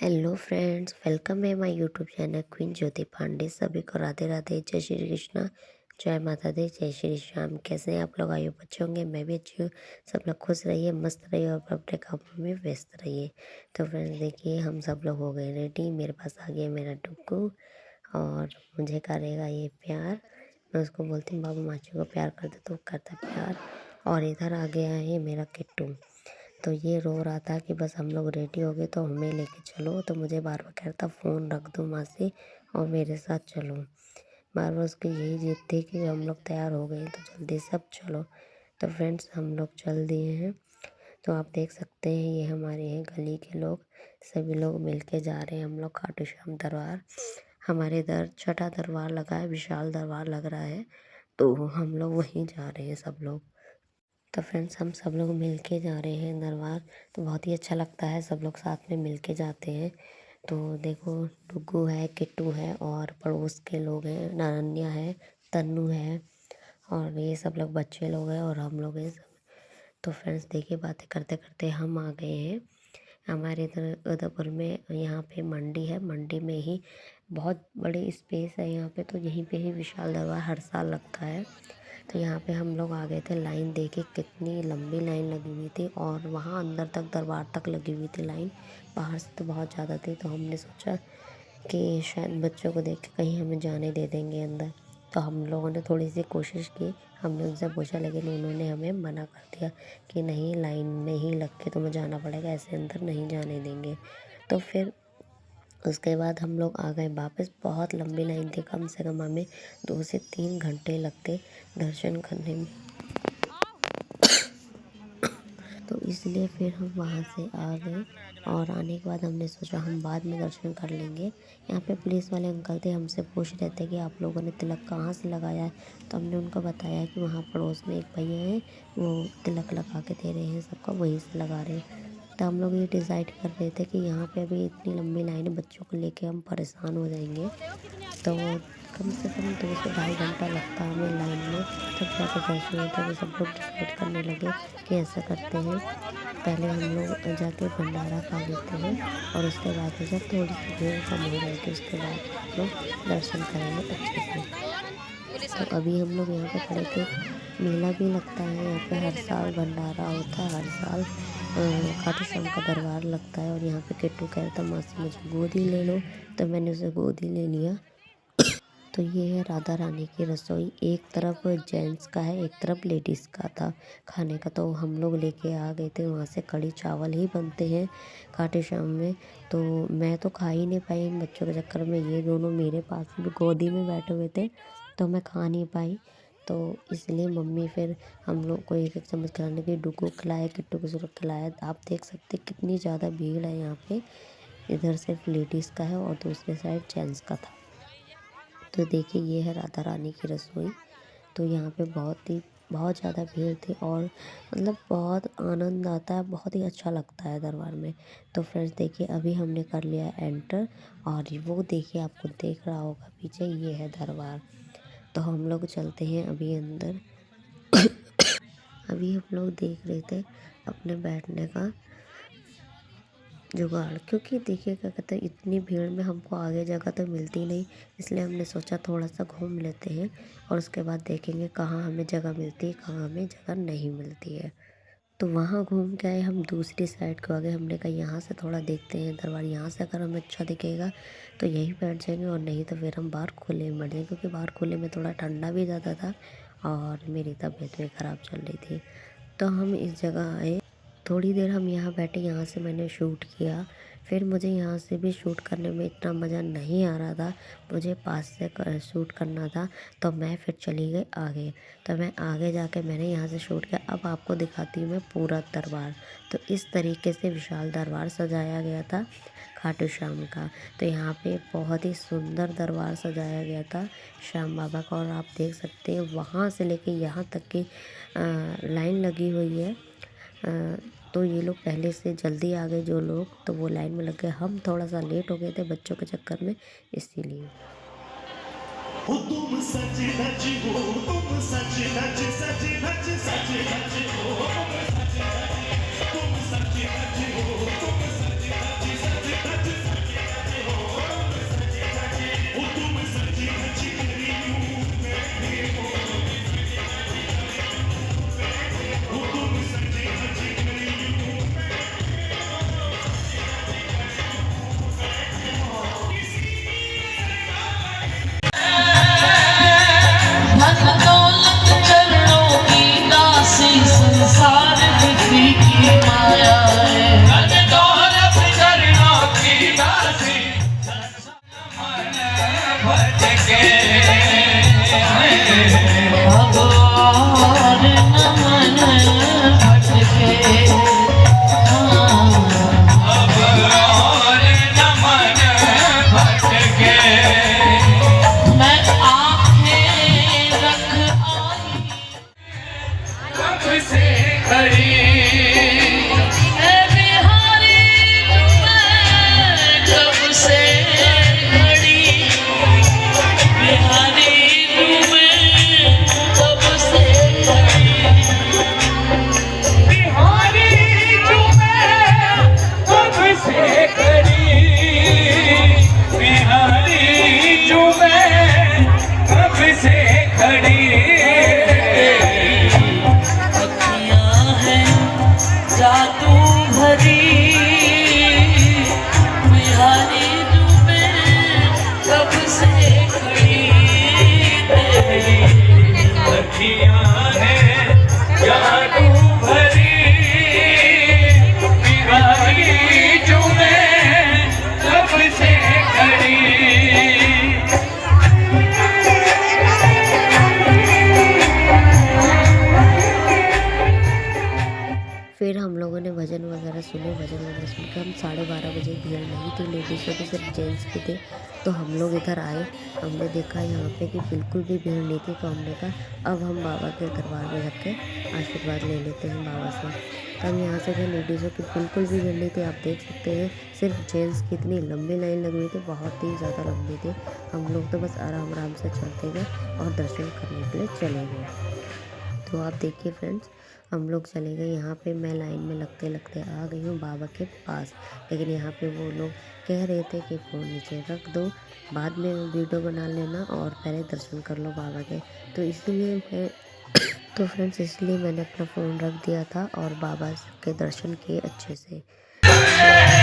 Hello friends, welcome है my YouTube channel queen ज्योति पांडे। सभी को राधे राधे, जय श्री कृष्णा, जय माता दी, जय श्री श्याम। कैसे हैं आप लोग? आयु बच्चे होंगे, मैं भी अच्छी हूँ। सब लोग खुश रहिए, मस्त रहिए और अपने कामों में व्यस्त रहिए। तो फ्रेंड्स देखिए, हम सब लोग हो गए रेडी। मेरे पास आ गया मेरा डुग्गू और मुझे करेगा ये प्यार। मैं उसको बोलती हूँ बाबू माची को प्यार कर दे, तो वो करता प्यार। और इधर आ गया है मेरा किट्टू। तो ये रो रहा था कि बस हम लोग रेडी हो गए तो हमें लेके चलो। तो मुझे बार बार कह रहा था फ़ोन रख दो माँ से और मेरे साथ चलो। बार बार उसकी यही जिद थी कि हम लोग तैयार हो गए तो जल्दी सब चलो। तो फ्रेंड्स हम लोग चल दिए हैं। तो आप देख सकते हैं ये हमारे हैं गली के लोग, सभी लोग मिल के जा रहे हैं हम लोग खाटू श्याम दरबार। हमारे इधर छठा दरबार लगा है, विशाल दरबार लग रहा है, तो हम लोग वहीं जा रहे हैं सब लोग। तो फ्रेंड्स हम सब लोग मिल के जा रहे हैं दरबार। तो बहुत ही अच्छा लगता है, सब लोग साथ में मिल के जाते हैं। तो देखो, डुग्गू है, किट्टू है और पड़ोस के लोग हैं, नारन्या है, तन्नू है और ये सब लोग बच्चे लोग हैं और हम लोग हैं सब। तो फ्रेंड्स देखिए, बातें करते करते हम आ गए हैं। हमारे इधर उदयपुर में यहाँ पे मंडी है, मंडी में ही बहुत बड़ी स्पेस है यहाँ पे। तो यहीं पे ही विशाल दरबार हर साल लगता है। तो यहाँ पे हम लोग आ गए थे। लाइन देखिए कितनी लंबी लाइन लगी हुई थी और वहाँ अंदर तक दरबार तक लगी हुई थी लाइन। बाहर से तो बहुत ज़्यादा थी, तो हमने सोचा कि शायद बच्चों को देख के कहीं हमें जाने दे देंगे अंदर। तो हम लोगों ने थोड़ी सी कोशिश की, हमने उनसे पूछा, लेकिन उन्होंने हमें मना कर दिया कि नहीं, लाइन में ही लग के तुम्हें जाना पड़ेगा, ऐसे अंदर नहीं जाने देंगे। तो फिर उसके बाद हम लोग आ गए वापस। बहुत लंबी लाइन थी, कम से कम हमें 2 से 3 घंटे लगते दर्शन करने में। तो इसलिए फिर हम वहाँ से आ गए और आने के बाद हमने सोचा हम बाद में दर्शन कर लेंगे। यहाँ पे पुलिस वाले अंकल थे, हमसे पूछ रहे थे कि आप लोगों ने तिलक कहाँ से लगाया है। तो हमने उनको बताया कि वहाँ पड़ोस में एक भैया हैं, वो तिलक लगा के दे रहे हैं सबका, वहीं से लगा रहे हैं। तो हम लोग ये डिसाइड कर रहे थे कि यहाँ पे अभी इतनी लंबी लाइन है, बच्चों को लेके हम परेशान हो जाएंगे। तो कम से कम 2 से ढाई घंटा लगता है हमें लाइन में। तब जाकर दर्शन होता है। तो सब लोग डिसाइड करने लगे कि ऐसा करते हैं, पहले हम लोग जाके भंडारा खा लेते हैं और उसके बाद में जब थोड़ी सी भीड़ कम हो जाएगी उसके बाद हम लोग दर्शन करेंगे अच्छे से। तो अभी हम लोग यहाँ पे खड़े थे। मेला भी लगता है यहाँ पे, हर साल भंडारा होता है, हर साल खाटू श्याम का दरबार लगता है। और यहाँ पे किट्टू कह रहा था मासी मुझे गोदी ले लो, तो मैंने उसे गोदी ले लिया। तो ये है राधा रानी की रसोई। एक तरफ जेंट्स का है, एक तरफ लेडीज़ का था खाने का। तो हम लोग लेके आ गए थे वहाँ से। कढ़ी चावल ही बनते हैं खाटू श्याम में। तो मैं तो खा ही नहीं पाई इन बच्चों के चक्कर में। ये दोनों मेरे पास भी गोदी में बैठे हुए थे, तो मैं खा नहीं पाई। तो इसलिए मम्मी फिर हम लोग को एक एक चम्मच खिलाने की, डुगू खिलाया, किट्टू को सिर्फ खिलाया। आप देख सकते कितनी ज़्यादा भीड़ है यहाँ पे। इधर सिर्फ लेडीज़ का है और दूसरे साइड जेंट्स का था। तो देखिए ये है राधा रानी की रसोई। तो यहाँ पे बहुत ज़्यादा भीड़ थी और मतलब बहुत आनंद आता है, बहुत ही अच्छा लगता है दरबार में। तो फ्रेंड्स देखिए, अभी हमने कर लिया एंटर और वो देखिए, आपको देख रहा होगा पीछे, ये है दरबार। तो हम लोग चलते हैं अभी अंदर। अभी हम लोग देख रहे थे अपने बैठने का जुगाड़, क्योंकि देखिए क्या कहते हैं, इतनी भीड़ में हमको आगे जगह तो मिलती नहीं। इसलिए हमने सोचा थोड़ा सा घूम लेते हैं और उसके बाद देखेंगे कहाँ हमें जगह मिलती है, कहाँ हमें जगह नहीं मिलती है। तो वहाँ घूम के आए हम, दूसरी साइड को आ गए। हमने कहा यहाँ से थोड़ा देखते हैं दरबार, यहाँ से अगर हमें अच्छा दिखेगा तो यहीं बैठ जाएंगे और नहीं तो फिर हम बाहर खुले में बैठ जाएंगे, क्योंकि बाहर खुले में थोड़ा ठंडा भी ज़्यादा था और मेरी तबीयत भी ख़राब चल रही थी। तो हम इस जगह आए। थोड़ी देर हम यहाँ बैठे, यहाँ से मैंने शूट किया। फिर मुझे यहाँ से भी शूट करने में इतना मज़ा नहीं आ रहा था, मुझे पास से शूट करना था। तो मैं फिर चली गई आगे। तो मैं आगे जाके मैंने यहाँ से शूट किया। अब आपको दिखाती हूँ मैं पूरा दरबार। तो इस तरीके से विशाल दरबार सजाया गया था खाटू श्याम का। तो यहाँ पे बहुत ही सुंदर दरबार सजाया गया था श्याम बाबा का। और आप देख सकते हैं वहाँ से लेके यहाँ तक की लाइन लगी हुई है। तो ये लोग पहले से जल्दी आ गए जो लोग, तो वो लाइन में लग गए। हम थोड़ा सा लेट हो गए थे बच्चों के चक्कर में, इसीलिए। हो तुम सज धज हो, तुम सज धज सज धज सज धज हो, तुम सज धज हो, तुम सज धज सज धज थे बजरंग दर्शन के। हम 12:30 बजे, भीड़ नहीं थी लेडीज़ों की, सिर्फ जेंट्स की थे। तो हम लोग इधर आए, हमने देखा यहाँ पे कि बिल्कुल भी भीड़ नहीं थी। तो हमने कहा अब हम बाबा के दरबार में जाके आशीर्वाद ले लेते हैं बाबा से। तो हम यहाँ से गए, लेडीज़ों की बिल्कुल भी भीड़ नहीं थी। आप देख सकते हैं सिर्फ जेंट्स की इतनी लंबी लाइन लगी हुई थी, बहुत ही ज़्यादा लंबी थी। हम लोग तो बस आराम आराम से चलते गए और दर्शन करने के लिए चले गए। तो आप देखिए फ्रेंड्स, हम लोग चले गए। यहाँ पे मैं लाइन में लगते लगते आ गई हूँ बाबा के पास। लेकिन यहाँ पे वो लोग कह रहे थे कि फ़ोन नीचे रख दो, बाद में वीडियो बना लेना और पहले दर्शन कर लो बाबा के। तो इसलिए मैं तो फ्रेंड्स इसलिए मैंने अपना फ़ोन रख दिया था और बाबा के दर्शन किए अच्छे से। बाबा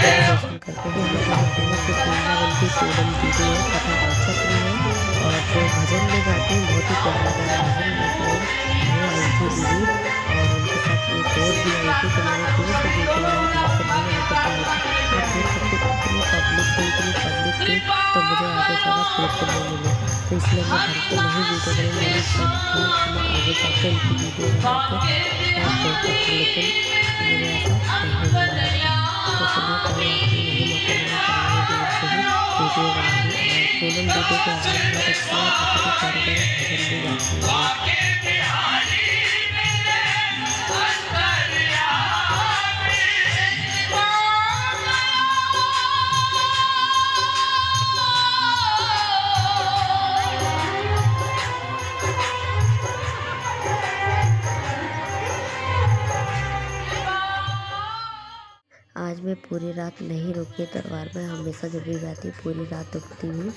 के दर्शन करके ही हमें पता चला कि वृंदावन की पूनम दीदी है, कथा वाचक भी है और जो भजन भी गाती हैं, बहुत ही प्यारा प्यारा भजन गाती हैं, वो आई थी दीदी। और उनके साथ एक और भी आई थी। तो मैंने दूर से वीडियो बनाई, घर से नहीं आके तो मुझे आप देख सकते हो इतनी पब्लिक थी। तो मुझे आगे जगह बिल्कुल नहीं मिली, तो इसलिए मैं घर पे नहीं वीडियो बनाई। मेरी इच्छा थी कि मैं आगे जाके उनकी वीडियो बना के मैं अपलोड करती, लेकिन मुझे ऐसा नहीं मिला था। तो चलिए कोई बात नहीं, नहीं मौका मिला तो मैंने दूर से ही वीडियो बना ली। और पूनम दीदी की आवाज़ बहुत अच्छी है, बहुत ही प्यारे प्यारे भजन भी गाती है वो। आज मैं पूरी रात नहीं रुकी दरबार में, हमेशा जब भी जाती पूरी रात रुकती हूँ,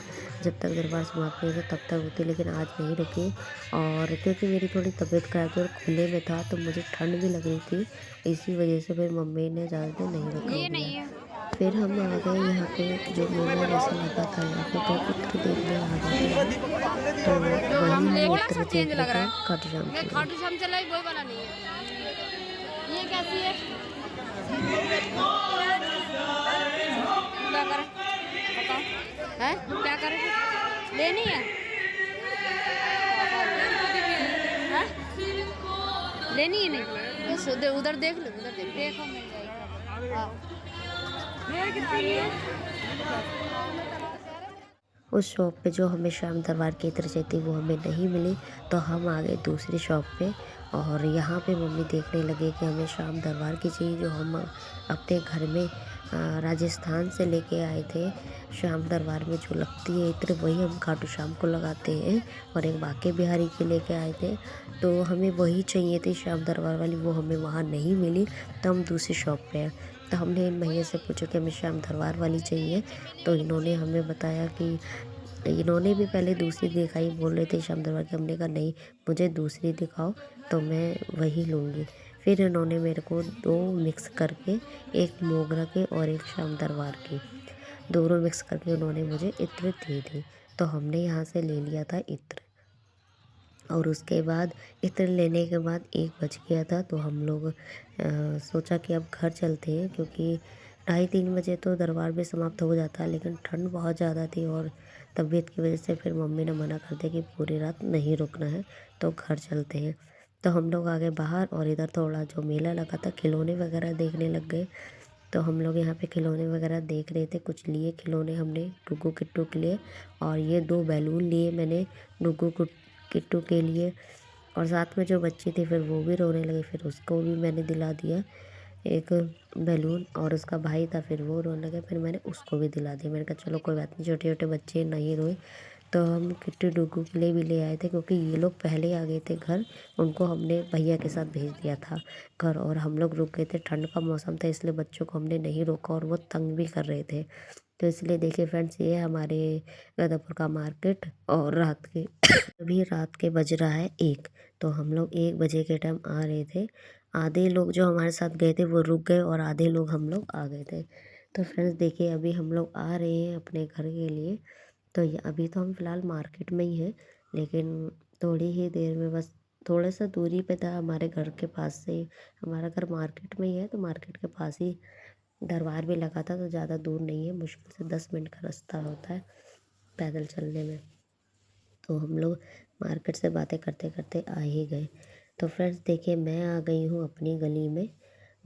जब तक दरबार समाप्त नहीं होता तब तक रुकती, लेकिन आज नहीं रुकी। और क्योंकि मेरी थोड़ी तबीयत खराब थी और खुले में था तो मुझे ठंड भी लग रही थी, इसी वजह से फिर मम्मी ने ज़्यादा देर नहीं रुकने दिया। फिर हम आ गए यहाँ पे, जो मेला जैसा लगा था यहाँ पे, तो इत्र देखने आ गए थे हम। तो वही हम इत्र देख रहे थे खाटू श्याम के लिए। खाटू श्याम चला ही वही वाला नहीं है। ये कैसी है? क्या करें बताओ, है क्या करें? लेनी है? हैं? लेनी है नहीं? बस उधर देख लो, उधर देखो मिल जाएगी। हाँ। ये कितनी है? उस शॉप पे जो हमें श्याम दरबार की इत्र चाहिए थी वो हमें नहीं मिली, तो हम आ गए दूसरी शॉप पे। और यहाँ पे मम्मी देखने लगे कि हमें श्याम दरबार की चाहिए, जो हम अपने घर में राजस्थान से लेके आए थे। श्याम दरबार में जो लगती है इत्र, वही हम खाटू श्याम को लगाते हैं। और एक बांके बिहारी के लेके आए थे, तो हमें वही चाहिए थी श्याम दरबार वाली, वो हमें वहाँ नहीं मिली। तो हम दूसरी शॉप पे हैं। तो हमने इन भैया से पूछा कि हमें श्याम दरबार वाली चाहिए। तो इन्होंने हमें बताया कि इन्होंने भी पहले दूसरी दिखाई, बोल रहे थे श्याम दरबार की। हमने कहा नहीं, मुझे दूसरी दिखाओ तो मैं वही लूँगी। फिर इन्होंने मेरे को दो मिक्स करके, एक मोगरा के और एक श्याम दरबार की, दोनों मिक्स करके उन्होंने मुझे इत्र दी थी। तो हमने यहाँ से ले लिया था इत्र। और उसके बाद इत्र लेने के बाद 1 बज गया था, तो हम लोग सोचा कि अब घर चलते हैं, क्योंकि 2:30-3 बजे तो दरबार भी समाप्त हो जाता है। लेकिन ठंड बहुत ज़्यादा थी और तबीयत की वजह से फिर मम्मी ने मना कर दिया कि पूरी रात नहीं रुकना है, तो घर चलते हैं। तो हम लोग आ गए बाहर और इधर थोड़ा जो मेला लगा था, खिलौने वगैरह देखने लग गए। तो हम लोग यहाँ पे खिलौने वगैरह देख रहे थे, कुछ लिए खिलौने हमने डुग्गू किट्टू के लिए। और ये 2 बैलून लिए मैंने डुग्गू किट्टू के लिए। और साथ में जो बच्ची थी फिर वो भी रोने लगी, फिर उसको भी मैंने दिला दिया एक बैलून। और उसका भाई था, फिर वो रोने लगा, फिर मैंने उसको भी दिला दिया। मैंने कहा चलो कोई बात नहीं, छोटे छोटे बच्चे नहीं रोए। तो हम किट्टू डुग्गू के लिए भी ले आए थे, क्योंकि ये लोग पहले आ गए थे घर, उनको हमने भैया के साथ भेज दिया था घर। और हम लोग रुक गए थे, ठंड का मौसम था, इसलिए बच्चों को हमने नहीं रोका और वो तंग भी कर रहे थे। तो इसलिए देखिए फ्रेंड्स, ये है हमारे गदापुर का मार्केट। और रात के अभी रात के बज रहा है 1, तो हम लोग 1 बजे के टाइम आ रहे थे। आधे लोग जो हमारे साथ गए थे वो रुक गए और आधे लोग हम लोग आ गए थे। तो फ्रेंड्स देखिए, अभी हम लोग आ रहे हैं अपने घर के लिए। तो ये अभी तो हम फ़िलहाल मार्केट में ही हैं, लेकिन थोड़ी ही देर में, बस थोड़ा सा दूरी पे था हमारे घर के पास से ही। हमारा घर मार्केट में ही है, तो मार्केट के पास ही दरबार भी लगा था, तो ज़्यादा दूर नहीं है, मुश्किल से 10 मिनट का रास्ता होता है पैदल चलने में। तो हम लोग मार्केट से बातें करते करते आ ही गए। तो फ्रेंड्स देखिए, मैं आ गई हूँ अपनी गली में,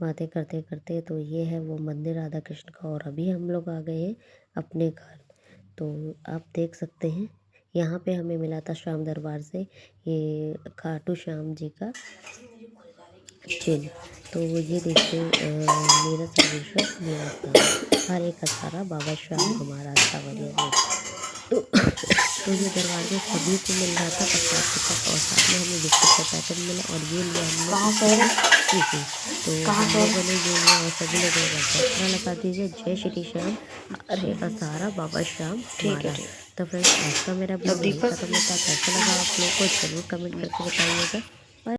बातें करते करते। तो ये है वो मंदिर राधा कृष्ण का। और अभी हम लोग आ गए हैं अपने घर। तो आप देख सकते हैं यहाँ पे हमें मिला था श्याम दरबार से ये खाटू श्याम जी का चिन्ह। तो ये देखिए मेरा सर्वेश्वर मेरा सारा, हर एक सारा बाबा श्याम हमारा सावरिया। तो ये दरबार में सभी को मिल रहा था प्रसाद के साथ, और साथ में हमें बिस्कुट का पैकेट मिला और ये लिया हमने इसी। तो हम लोगों ने ये लिया और सभी लोगों ने जयकारा लगा दीजिए जय श्री श्याम रहेगा सारा बाबा श्याम हमारा। तो फ्रेंड्स आज का मेरा ब्लॉग यहीं खत्म होता है। कैसा लगा आप लोग को जरूर कमेंट करके बताइएगा।